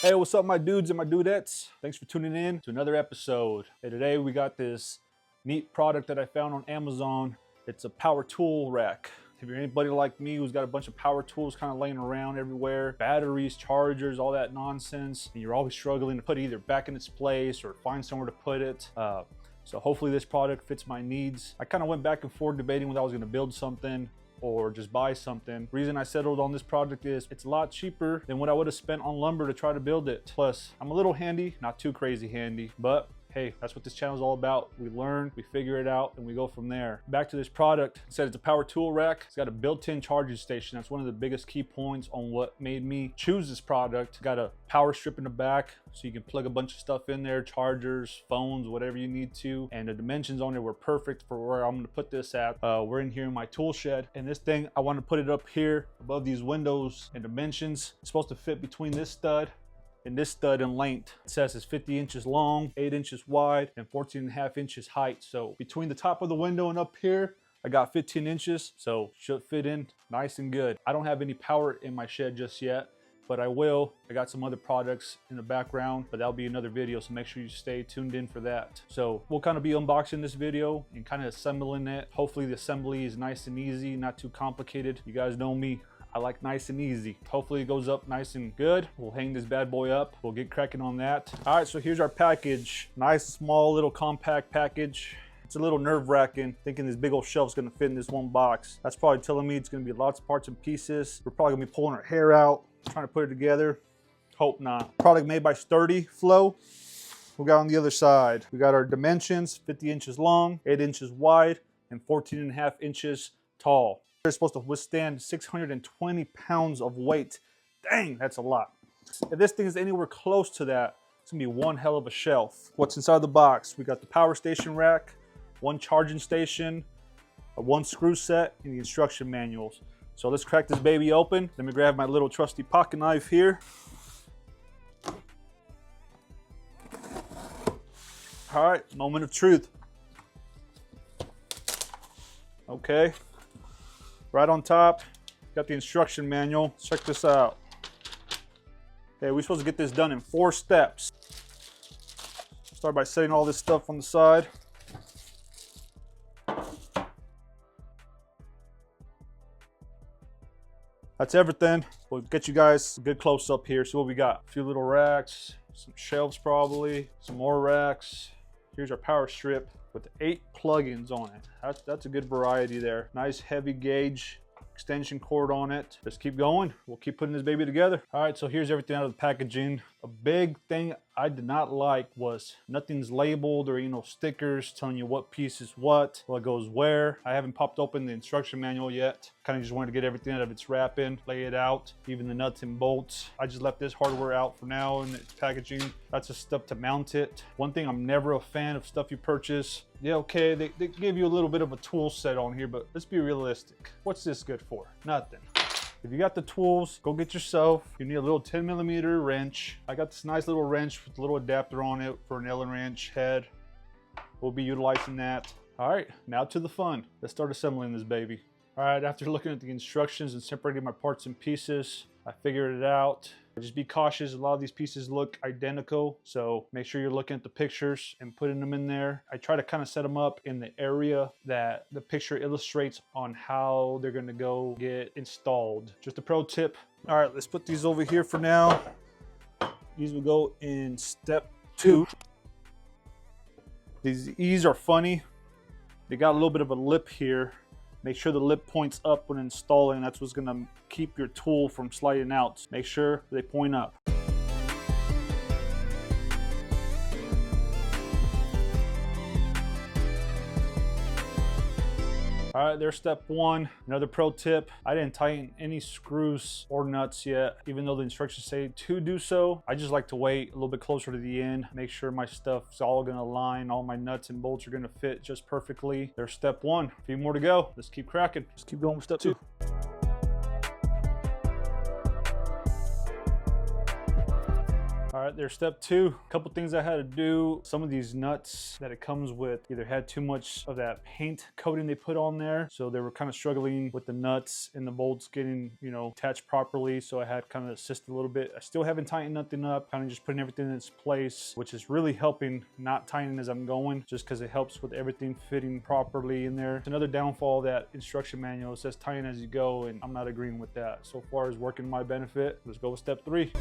Hey, what's up, my dudes and my dudettes? Thanks for tuning in to another episode. Hey, today we got this neat product that I found on Amazon. It's a power tool rack. If you're anybody like me who's got a bunch of power tools kind of laying around everywhere, batteries, chargers, all that nonsense, and you're always struggling to put it either back in its place or find somewhere to put it. So hopefully this product fits my needs. I kind of went back and forth debating whether I was going to build something or just buy something. The reason I settled on this project is it's a lot cheaper than what I would have spent on lumber to try to build it. Plus, I'm a little handy, not too crazy handy, but hey, that's what this channel is all about. We learn, we figure it out, and we go from there. Back to this product. It said it's a power tool rack. It's got a built-in charging station. That's one of the biggest key points on what made me choose this product. It's got a power strip in the back, so you can plug a bunch of stuff in there, chargers, phones, whatever you need to. And the dimensions on it were perfect for where I'm gonna put this at. We're in here in my tool shed. And this thing, I want to put it up here above these windows and dimensions. It's supposed to fit between this stud and this stud in length. It says it's 50 inches long, 8 inches wide, and 14.5 inches height. So between the top of the window and up here, I got 15 inches, so should fit in nice and good. I don't have any power in my shed just yet, but I will. I got some other products in the background, but that'll be another video, so make sure you stay tuned in for that. So we'll kind of be unboxing this video and kind of assembling it. Hopefully the assembly is nice and easy, not too complicated. You guys know me. I like nice and easy. Hopefully it goes up nice and good. We'll hang this bad boy up. We'll get cracking on that. All right, so here's our package. Nice, small, little compact package. It's a little nerve-wracking thinking this big old shelf's gonna fit in this one box. That's probably telling me it's gonna be lots of parts and pieces. We're probably gonna be pulling our hair out, trying to put it together. Hope not. Product made by STURDIFLOW. We got on the other side, we got our dimensions, 50 inches long, 8 inches wide, and 14.5 inches tall. They're supposed to withstand 620 pounds of weight. Dang, that's a lot. If this thing is anywhere close to that, it's gonna be one hell of a shelf. What's inside the box? We got the power station rack, one charging station, one screw set, and the instruction manuals. So let's crack this baby open. Let me grab my little trusty pocket knife here. All right, moment of truth. Okay. Right on top, got the instruction manual. Check this out. Okay, we're supposed to get this done in 4 steps. Start by setting all this stuff on the side. That's everything. We'll get you guys a good close up here. See what we got. A few little racks, some shelves probably, some more racks. Here's our power strip with 8 plugins on it. That's a good variety there. Nice heavy gauge extension cord on it. Let's keep going. We'll keep putting this baby together. All right, so here's everything out of the packaging. A big thing I did not like was nothing's labeled or stickers telling you what piece is what goes where. I haven't popped open the instruction manual yet. Kind of just wanted to get everything out of its wrapping, lay it out, even the nuts and bolts. I just left this hardware out for now in its packaging. That's just stuff to mount it. One thing, I'm never a fan of stuff you purchase. Yeah, okay, they give you a little bit of a tool set on here, but let's be realistic. What's this good for? Nothing. If you got the tools, go get yourself. You need a little 10mm wrench. I got this nice little wrench with a little adapter on it for an Allen wrench head. We'll be utilizing that. All right, now to the fun. Let's start assembling this baby. All right, after looking at the instructions and separating my parts and pieces, I figured it out. Just be cautious. A lot of these pieces look identical, so make sure you're looking at the pictures and putting them in there. I try to kind of set them up in the area that the picture illustrates on how they're going to go get installed. Just a pro tip. All right, let's put these over here for now. These will go in step 2. These are funny. They got a little bit of a lip here. Make sure the lip points up when installing. That's what's gonna keep your tool from sliding out. Make sure they point up. All right, there's step 1. Another pro tip, I didn't tighten any screws or nuts yet, even though the instructions say to do so. I just like to wait a little bit closer to the end, make sure my stuff's all gonna align, all my nuts and bolts are gonna fit just perfectly. There's step 1, a few more to go. Let's keep cracking. Let's keep going with step 2. All All right, there's step two. A couple things I had to do. Some of these nuts that it comes with either had too much of that paint coating they put on there, so they were kind of struggling with the nuts and the bolts getting, you know, attached properly. So I had kind of assist a little bit. I still haven't tightened nothing up, kind of just putting everything in its place, which is really helping not tightening as I'm going, just because it helps with everything fitting properly in there. It's another downfall of that instruction manual. It says tighten as you go, and I'm not agreeing with that. So far as working to my benefit, let's go with step three.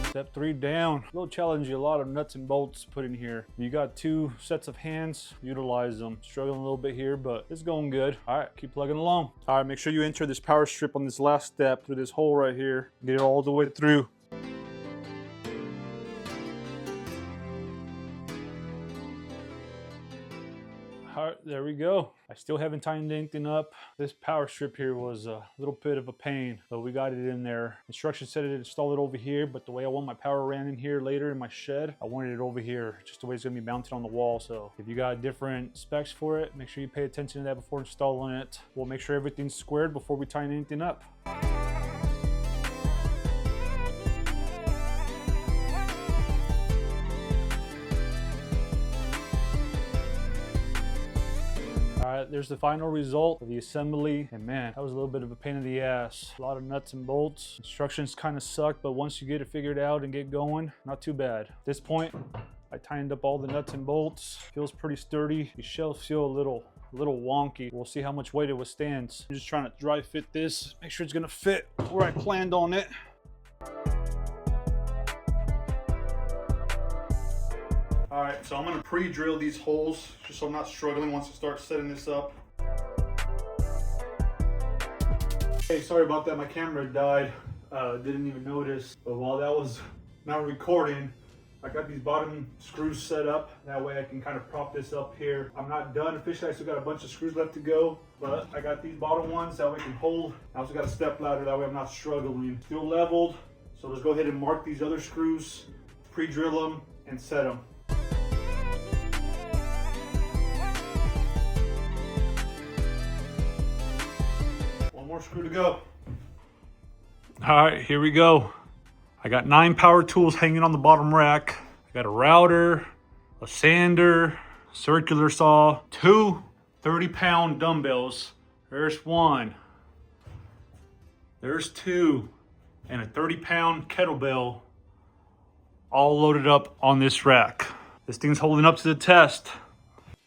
Step three down. A little challenge, a lot of nuts and bolts put in here. You got two sets of hands, utilize them. Struggling a little bit here, but it's going good. All right, keep plugging along. All right, make sure you enter this power strip on this last step through this hole right here. Get it all the way through. All right, there we go. I still haven't tightened anything up. This power strip here was a little bit of a pain, but we got it in there. Instructions said to install it over here, but the way I want my power ran in here later in my shed, I wanted it over here, just the way it's gonna be mounted on the wall. So if you got different specs for it, make sure you pay attention to that before installing it. We'll make sure everything's squared before we tighten anything up. All right, there's the final result of the assembly, and man, that was a little bit of a pain in the ass. A lot of nuts and bolts. Instructions kind of suck, but once you get it figured out and get going, not too bad. At this point, I tightened up all the nuts and bolts. Feels pretty sturdy. These shelves feel a little wonky. We'll see how much weight it withstands. I'm just trying to dry fit this, make sure it's gonna fit where I planned on it. All right, so I'm gonna pre-drill these holes just so I'm not struggling once I start setting this up. Hey, sorry about that, my camera died. Didn't even notice, but while that was not recording, I got these bottom screws set up. That way I can kind of prop this up here. I'm not done officially, I still got a bunch of screws left to go, but I got these bottom ones that way I can hold. I also got a step ladder, that way I'm not struggling. Still leveled, so let's go ahead and mark these other screws, pre-drill them, and set them. More screw to go. All right, here we go. I got 9 power tools hanging on the bottom rack. I got a router, a sander, circular saw, 2 30-pound dumbbells. There's 1. There's 2, and a 30-pound kettlebell, all loaded up on this rack. This thing's holding up to the test.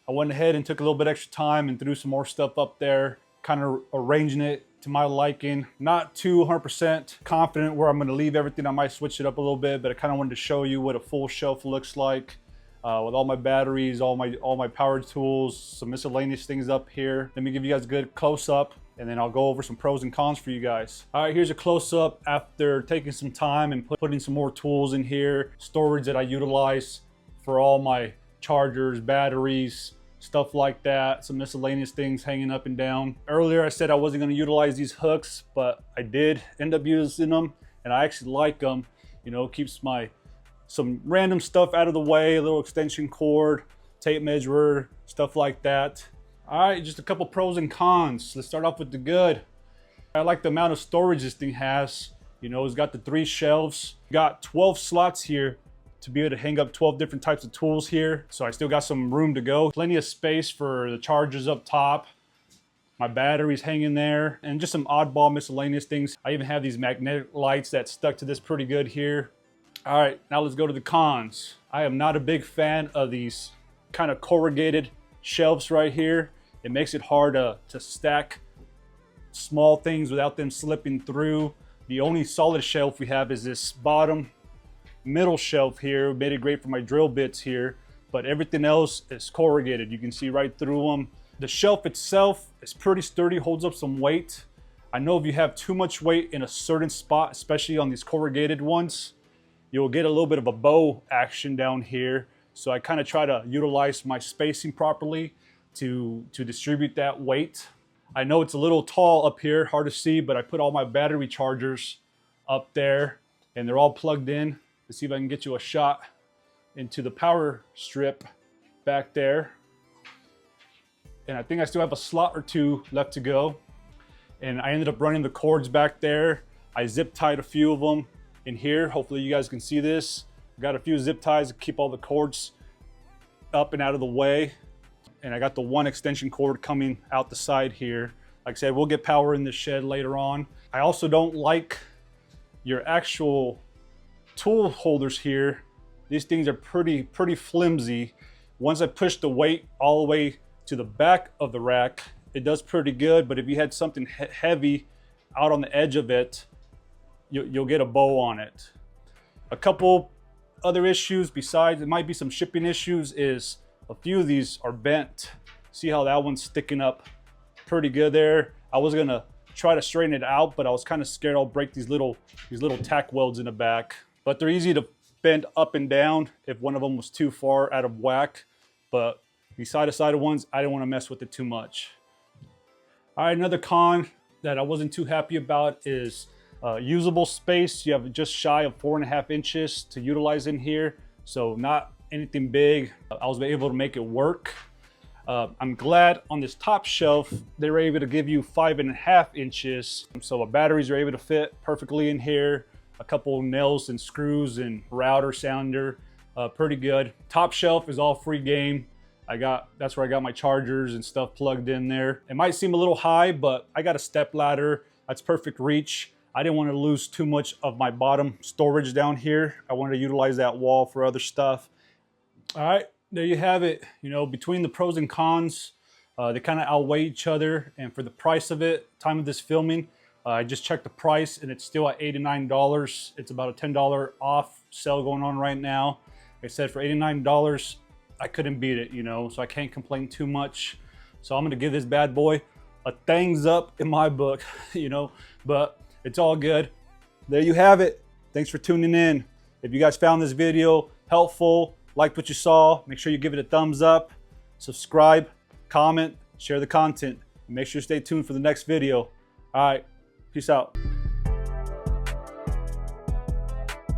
I went ahead and took a little bit extra time and threw some more stuff up there, kind of arranging it to my liking. Not too 100% confident where I'm gonna leave everything. I might switch it up a little bit, but I kind of wanted to show you what a full shelf looks like with all my batteries, all my power tools, some miscellaneous things up here. Let me give you guys a good close-up, and then I'll go over some pros and cons for you guys. All right, here's a close-up after taking some time and putting some more tools in here. Storage that I utilize for all my chargers, batteries, stuff like that, some miscellaneous things hanging up and down. Earlier I said I wasn't going to utilize these hooks, but I did end up using them, and I actually like them. You know, keeps some random stuff out of the way, a little extension cord, tape measure, stuff like that. All right, just a couple pros and cons. Let's start off with the good. I like the amount of storage this thing has. You know, it's got the 3 shelves, got 12 slots here to be able to hang up 12 different types of tools here. So I still got some room to go. Plenty of space for the chargers up top. My batteries hanging there, and just some oddball miscellaneous things. I even have these magnetic lights that stuck to this pretty good here. All right, now let's go to the cons. I am not a big fan of these kind of corrugated shelves right here. It makes it hard to stack small things without them slipping through. The only solid shelf we have is this bottom middle shelf here. Made it great for my drill bits here, but everything else is corrugated. You can see right through them. The shelf itself is pretty sturdy, holds up some weight. I know if you have too much weight in a certain spot, especially on these corrugated ones, you'll get a little bit of a bow action down here. So I kind of try to utilize my spacing properly to distribute that weight. I know it's a little tall up here, hard to see, but I put all my battery chargers up there and they're all plugged in. Let's see if I can get you a shot into the power strip back there. And I think I still have a slot or 2 left to go. and I ended up running the cords back there. I zip tied a few of them in here. Hopefully you guys can see this. Got a few zip ties to keep all the cords up and out of the way. And I got the one extension cord coming out the side here. Like I said, we'll get power in the shed later on. I also don't like your actual tool holders here. These things are pretty flimsy. Once I push the weight all the way to the back of the rack, it does pretty good. But if you had something heavy out on the edge of it, you'll get a bow on it. A couple other issues besides, it might be some shipping issues, is a few of these are bent. See how that one's sticking up pretty good there? I was gonna try to straighten it out, but I was kind of scared I'll break these little tack welds in the back. But they're easy to bend up and down if one of them was too far out of whack. But these side-to-side ones, I didn't want to mess with it too much. All right, another con that I wasn't too happy about is usable space. You have just shy of 4.5 inches to utilize in here, so not anything big. I was able to make it work. I'm glad on this top shelf they were able to give you 5.5 inches, so the batteries are able to fit perfectly in here. A couple nails and screws and router sounder, pretty good. Top shelf is all free game. That's where I got my chargers and stuff plugged in there. It might seem a little high, but I got a step ladder. That's perfect reach. I didn't want to lose too much of my bottom storage down here. I wanted to utilize that wall for other stuff. All right, there you have it. You know, between the pros and cons, they kind of outweigh each other. And for the price of it, time of this filming, I just checked the price and it's still at $89. It's about a $10 off sale going on right now. Like I said, for $89, I couldn't beat it, you know, so I can't complain too much. So I'm gonna give this bad boy a thumbs up in my book, you know, but it's all good. There you have it. Thanks for tuning in. If you guys found this video helpful, liked what you saw, make sure you give it a thumbs up, subscribe, comment, share the content, and make sure you stay tuned for the next video. All right, peace out.